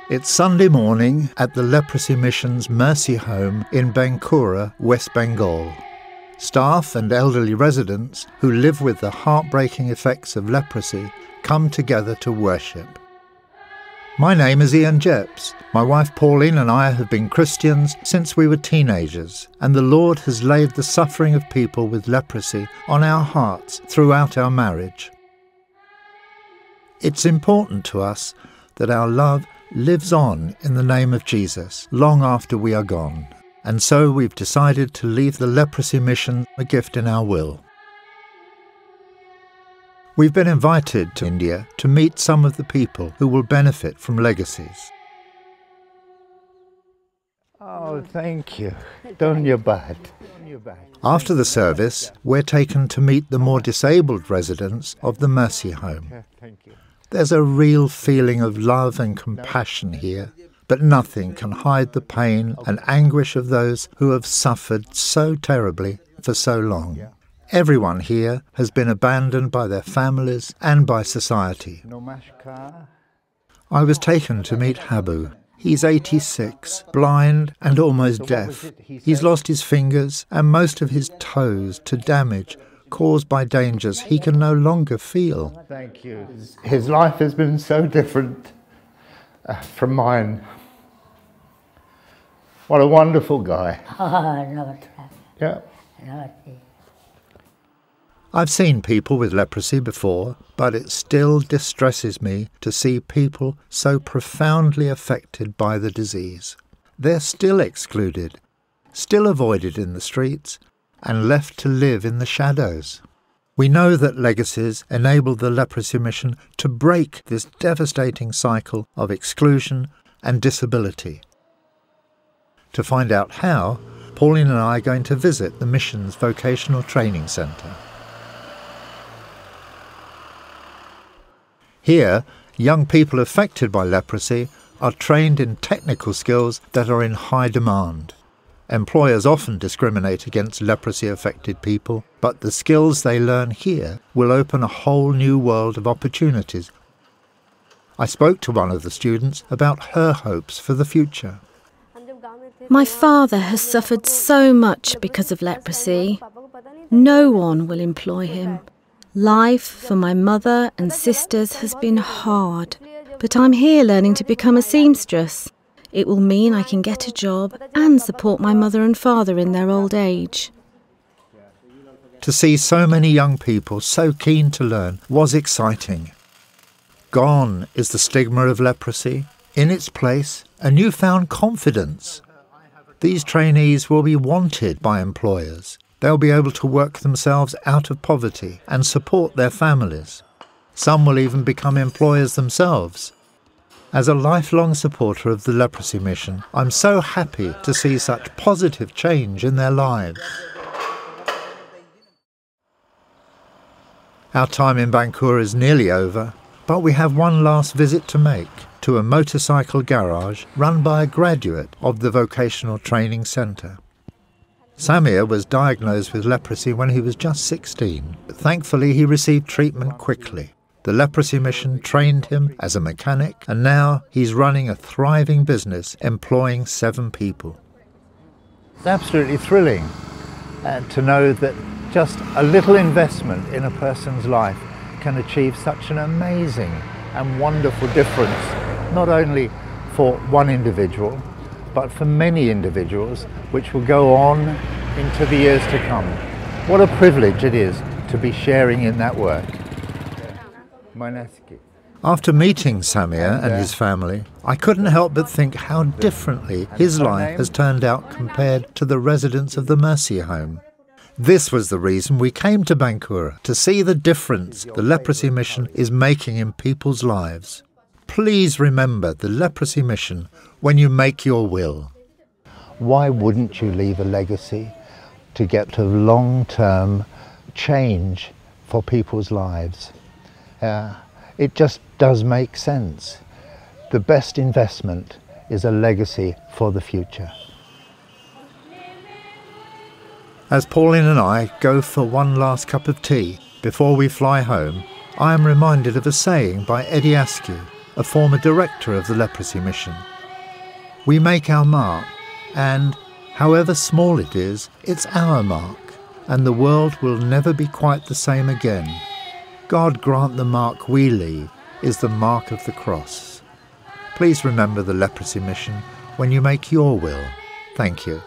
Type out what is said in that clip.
It's Sunday morning at the Lepra-Mission's Mercy Home in Bankura, West Bengal. Staff and elderly residents who live with the heartbreaking effects of leprosy come together to worship. My name is Ian Jeps. My wife Pauline and I have been Christians since we were teenagers, and the Lord has laid the suffering of people with leprosy on our hearts throughout our marriage. It's important to us that our love lives on in the name of Jesus long after we are gone, and so we've decided to leave the Leprosy Mission a gift in our will. We've been invited to India to meet some of the people who will benefit from legacies. Oh, thank you. Dhanyabad. After the service, we're taken to meet the more disabled residents of the Mercy Home. Thank you. There's a real feeling of love and compassion here, but nothing can hide the pain and anguish of those who have suffered so terribly for so long. Everyone here has been abandoned by their families and by society. I was taken to meet Habu. He's 86, blind and almost deaf. He's lost his fingers and most of his toes to damage caused by dangers he can no longer feel. Thank you. His life has been so different from mine. What a wonderful guy. Yeah. I've seen people with leprosy before, but it still distresses me to see people so profoundly affected by the disease. They're still excluded, still avoided in the streets, and left to live in the shadows. We know that legacies enable the Leprosy Mission to break this devastating cycle of exclusion and disability. To find out how, Pauline and I are going to visit the mission's vocational training centre. Here, young people affected by leprosy are trained in technical skills that are in high demand. Employers often discriminate against leprosy-affected people, but the skills they learn here will open a whole new world of opportunities. I spoke to one of the students about her hopes for the future. My father has suffered so much because of leprosy. No one will employ him. Life for my mother and sisters has been hard, but I'm here learning to become a seamstress. It will mean I can get a job and support my mother and father in their old age. To see so many young people so keen to learn was exciting. Gone is the stigma of leprosy. In its place, a newfound confidence. These trainees will be wanted by employers. They'll be able to work themselves out of poverty and support their families. Some will even become employers themselves. As a lifelong supporter of the Leprosy Mission, I'm so happy to see such positive change in their lives. Our time in Bankura is nearly over, but we have one last visit to make to a motorcycle garage run by a graduate of the Vocational Training Centre. Samir was diagnosed with leprosy when he was just 16, but thankfully he received treatment quickly. The Leprosy Mission trained him as a mechanic, and now he's running a thriving business employing 7 people. It's absolutely thrilling to know that just a little investment in a person's life can achieve such an amazing and wonderful difference, not only for one individual, but for many individuals, which will go on into the years to come. What a privilege it is to be sharing in that work. After meeting Samir and his family, I couldn't help but think how differently his life has turned out compared to the residents of the Mercy Home. This was the reason we came to Bankura, to see the difference the Leprosy Mission is making in people's lives. Please remember the Leprosy Mission when you make your will. Why wouldn't you leave a legacy to get a long-term change for people's lives? It just does make sense. The best investment is a legacy for the future. As Pauline and I go for one last cup of tea before we fly home, I am reminded of a saying by Eddie Askew, a former director of the Leprosy Mission. We make our mark, and however small it is, it's our mark, and the world will never be quite the same again. God grant the mark we leave is the mark of the cross. Please remember the Leprosy Mission when you make your will. Thank you.